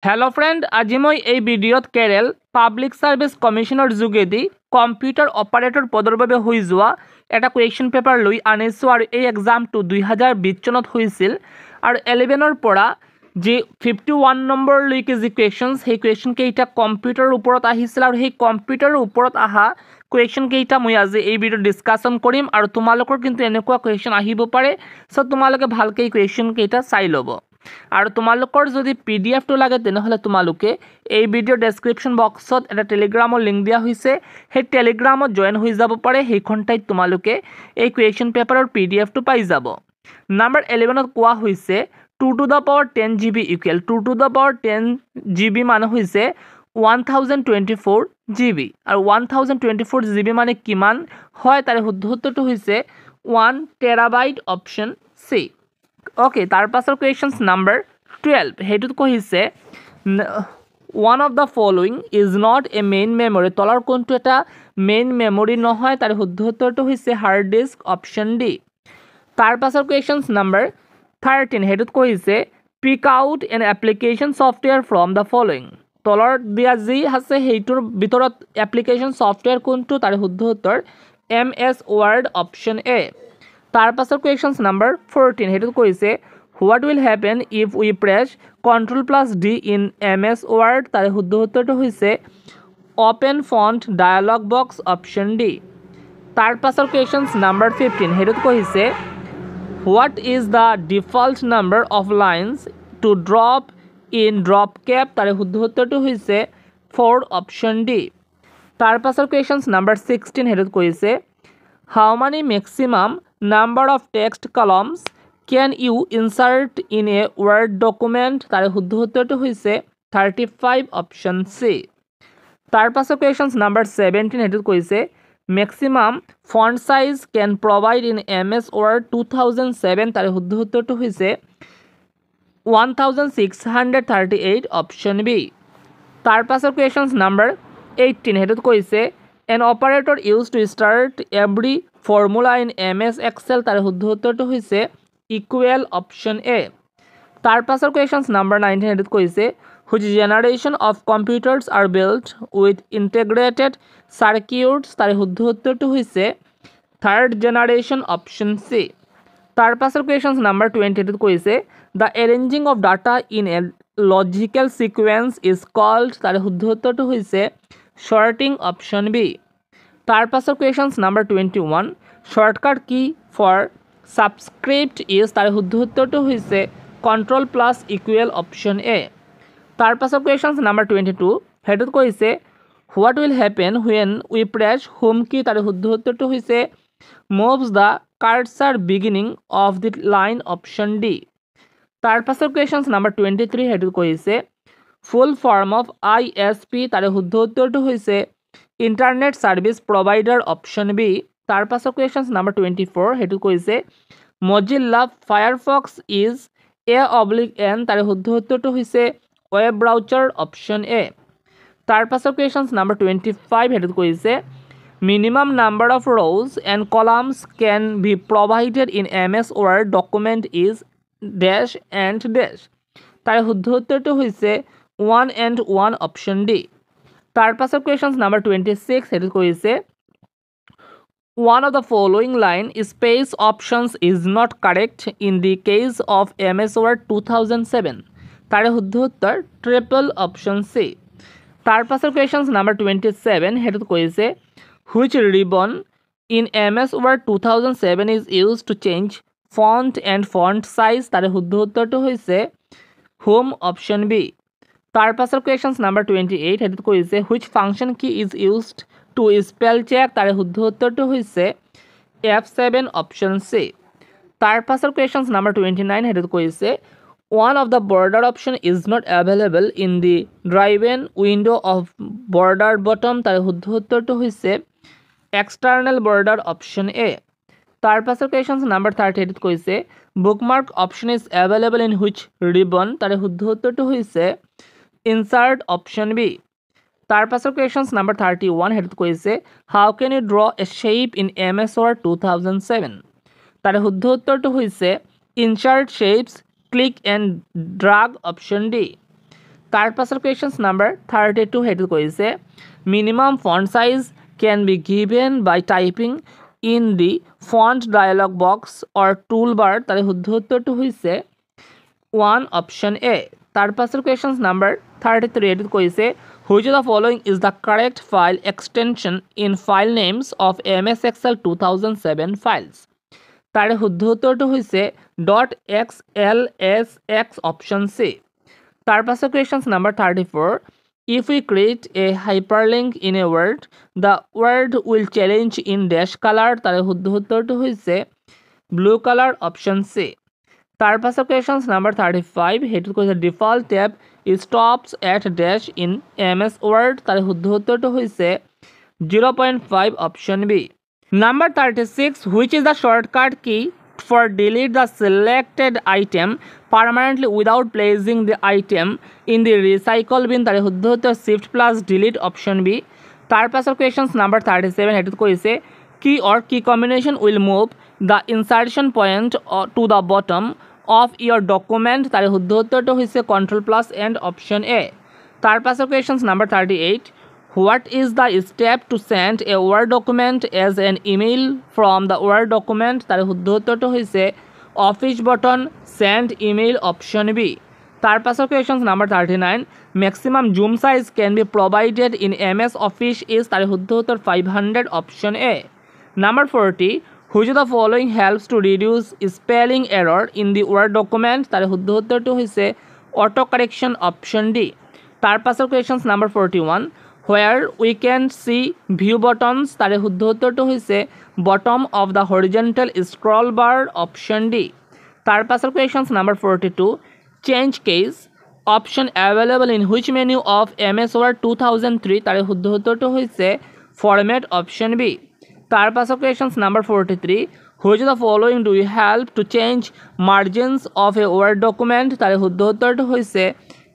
hello friend आज मैं এই ভিডিওত কেৰেল পাব্লিক সাৰ্ভিস কমিশনৰ যোগেদি কম্পিউটাৰ অপাৰেটৰ পদৰ বাবে হৈ যোৱা এটা কুৱেশ্যন পেপাৰ লৈ আনিছোঁ আৰু এই এক্সামটো 2020 চনত হৈছিল আৰু 11ৰ পৰা যে 51 নম্বৰলৈকে যে কুৱেশ্যনছ সেই কুৱেশ্যন কেইটা কম্পিউটাৰৰ ওপৰত আহিছিল আৰু সেই কম্পিউটাৰৰ ওপৰত আহা কুৱেশ্যন কেইটা মই আজি এই ভিডিঅ'ত ডিসকাশন কৰিম আৰু তোমালোকৰ কিন্তু এনেকুৱা কুৱেশ্যন আহিব পাৰে সো তোমালোকে ভালকৈ এই কুৱেশ্যন কেইটা চাই ল'ব আৰু তোমালোকৰ যদি PDF টো লাগে তেনেহলে তোমালোকে এই ভিডিও ডেসক্ৰিপশন বক্সত এটা টেলিগ্ৰামৰ লিংক দিয়া হৈছে সেই টেলিগ্ৰামত জয়েন হৈ যাব পাৰে সেইখন ঠাইত তোমালোকে এই কুৱেশ্যন পেপাৰৰ PDF টো পাই যাব নাম্বাৰ 11 ত কোৱা হৈছে 2 to the power 10 GB equal 2 to the power 10 GB মানে হৈছে 1024 GB আৰু 1024 GB মানে কিমান হয় তাৰে শুদ্ধটো হৈছে 1 টেৰাবাইট অপচন C Okay, তাৰ পাছৰ questions number 12 হেতুত কহিছে one of the following is not a main memory তলৰ কোনটো এটা main memory নহয় তাৰ শুদ্ধটো হৈছে hard disk option D তাৰ পাছৰ questions number 13 হেতুত কহিছে pick out an application software from the following তলৰ দিয়া যি আছে হেইটোৰ ভিতৰত application software কোনটো তাৰ শুদ্ধতৰ MS Word option A তাৰ পাছৰ questions number 14 হেতুত কৈছে what will happen if we press Ctrl+D in MS Word তার শুদ্ধ উত্তৰটো হৈছে open font dialog box option D তাৰ পাছৰ questions number 15 হেতুত কৈছে what is the default number of lines to drop in drop cap তার শুদ্ধ উত্তৰটো হৈছে 4 option D তাৰ পাছৰ questions number 16 হেতুত কৈছে how many maximum number of text columns can you insert in a word document তার শুদ্ধ উত্তৰটো হৈছে 35 option C তাৰ পাছৰ questions number 17 হেতুত কৈছে maximum font size can provide in MS Word 2007 তার শুদ্ধ উত্তৰটো হৈছে 1638 option B তাৰ পাছৰ questions number 18 হেতুত কৈছে an operator used to start every formula in MS Excel তার শুদ্ধ উত্তৰটো হৈছে equal option A তাৰ পাছৰ questions number 19 হেতুত কৈছে which generation of computers are built with integrated circuits তার শুদ্ধ উত্তৰটো হৈছে third generation option C তাৰ পাছৰ questions number 20 হেতুত কৈছে the arranging of data in a logical sequence is called তার শুদ্ধ উত্তৰটো হৈছে sorting option B তাৰ পাছৰ questions number 21 shortcut key for subscript is তাৰ শুদ্ধ উত্তৰটো হৈছে control plus equal option A তাৰ পাছৰ questions number 22 হেতুত কৈছে what will happen when we press home key তার শুদ্ধ উত্তৰটো হৈছে moves the cursor beginning of the line option D তার পাছৰ questions number 23 হেতুত কৈছে full form of ISP তাৰ শুদ্ধ উত্তৰটো হৈছে internet service provider option B তাৰ পাছৰ questions number 24 হেতু কৈছে Mozilla Firefox is A/N তার শুদ্ধ উত্তৰটো হৈছে web browser option A তাৰ পাছৰ questions number 25 হেতু কৈছে minimum number of rows and columns can be provided in MS Word document is dash and dash তার শুদ্ধ উত্তৰটো হৈছে 1 and 1 option D তাৰ পাছৰ questions number 26 হেতু কৈছে one of the following line space options is not correct in the case of MS Word 2007 তার শুদ্ধ উত্তৰ triple option C তাৰ পাছৰ questions number 27 হেতু কৈছে which ribbon in MS Word 2007 is used to change font and font size তার শুদ্ধ উত্তৰটো হৈছে home option B তাৰ পাছৰ questions number 28 হেতুত কৈছে which function key is used to spell check তার শুদ্ধ উত্তৰটো হৈছে F7 option C তাৰ পাছৰ questions number 29 হেতুত কৈছে one of the border option is not available in the drive-in window of border bottom তার শুদ্ধ উত্তৰটো হৈছে external border option A তাৰ পাছৰ questions number 30 হেতুত কৈছে bookmark option is available in which ribbon তার শুদ্ধ উত্তৰটো হৈছে insert option B তাৰ পাছৰ questions number 31 হেতুত কৈছে how can you draw a shape in MS Word 2007 তার শুদ্ধ উত্তৰটো হৈছে insert shapes click and drag option D তাৰ পাছৰ কুৱেশ্যনছ নাম্বাৰ 32 সেইটো কৈছে minimum font size can be given by typing in the font dialog box or toolbar তাৰে শুদ্ধ উত্তৰটো হৈছে 1 অপশ্যন এ তাৰ পাছৰ কুৱেশ্যনছ নাম্বাৰ 33 এটো কৈছে which of the following is the correct file extension in file names of MS Excel 2007 files তাৰে শুদ্ধ উত্তৰটো হৈছে .xlsx অপশ্যন সি তাৰ পাছৰ questions number 34 if we create a hyperlink in a word the word will change in dash color তাৰে শুদ্ধ উত্তৰটো হৈছে blue color অপশ্যন সি তাৰ পাছৰ কুৱেশ্যনছ নাম্বাৰ 35 হেতু কৈছে default tab stops at dash in MS Word তাৰে শুদ্ধ উত্তৰটো হৈছে 0.5 option B number 36 which is the shortcut key for delete the selected item permanently without placing the item in the recycle bin তাৰে শুদ্ধ উত্তৰ shift plus delete option b তাৰ পাছৰ questions number 37 হেতু কৈছে key or key combination will move the insertion point to the bottom of your document তাৰে শুদ্ধ উত্তৰটো হৈছে control plus and option a তাৰ পাছৰ questions number 38 what is the step to send a word document as an email from the word document তাৰে শুদ্ধ উত্তৰটো হৈছে office button send email option b তাৰ পাছৰ questions number 39 maximum zoom size can be provided in MS Office is তাৰে শুদ্ধ উত্তৰ 500 option a number 40 which of the following helps to reduce spelling error in the word document তাৰে শুদ্ধ উত্তৰটো হৈছে auto correction option d তাৰ পাছৰ questions number 41 where we can see view buttons তাৰে শুদ্ধ উত্তৰটো হৈছে bottom of the horizontal scroll bar option d তাৰ পাছৰ questions number 42 change case option available in which menu of MS Word 2003 তাৰে শুদ্ধ উত্তৰটো হৈছে format option b তাৰ পাছৰ questions number 43 which of the following do you help to change margins of a Word document তাৰে শুদ্ধ উত্তৰটো হৈছে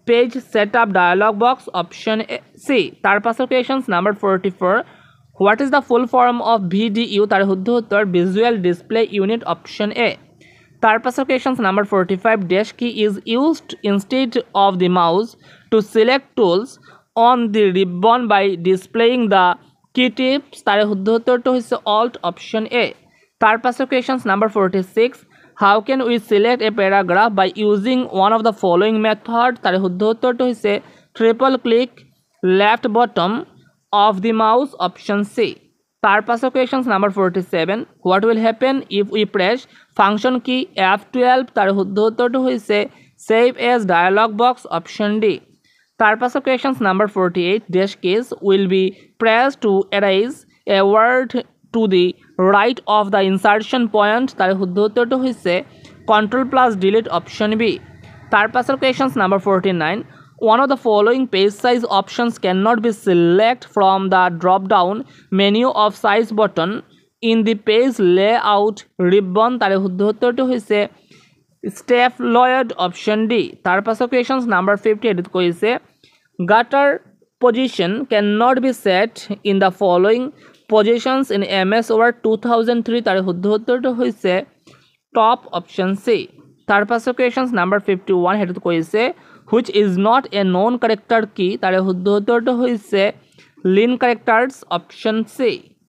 page setup dialog box option c তাৰ পাছৰ questions number 44 what is the full form of VDU তাৰে শুদ্ধ উত্তৰ visual display unit option a তাৰ পাছৰ questions number 45 dash key is used instead of the mouse to select tools on the ribbon by displaying the key tips তাৰে শুদ্ধ উত্তৰটো হৈছে alt option a তাৰ পাছৰ questions number 46 how can we select a paragraph by using one of the following method তাৰে শুদ্ধ উত্তৰটো হৈছে triple click left bottom of the mouse option c তাৰ পাছৰ questions number 47 what will happen if we press function key F12 তাৰে শুদ্ধ উত্তৰটো হৈছে save as dialog box option d তাৰ পাছৰ questions number 48 dash keys will be pressed to erase a word to the right of the insertion point তাৰে শুদ্ধ উত্তৰটো হৈছে control plus delete option b তাৰ পাছৰ questions number 49 one of the following page size options cannot be selected from the drop down menu of size button in the page layout ribbon তাৰে শুদ্ধ উত্তৰটো হৈছে staploid option d তাৰ পাছৰ questions number 50 edit কৰিছে gutter position cannot be set in the following positions in MS Word 2003 তাৰে শুদ্ধ উত্তৰটো হৈছে top option c তাৰ পাছৰ questions number 51 হেতু কৈছে which is not a known character key তাৰে শুদ্ধ উত্তৰটো হৈছে line characters option c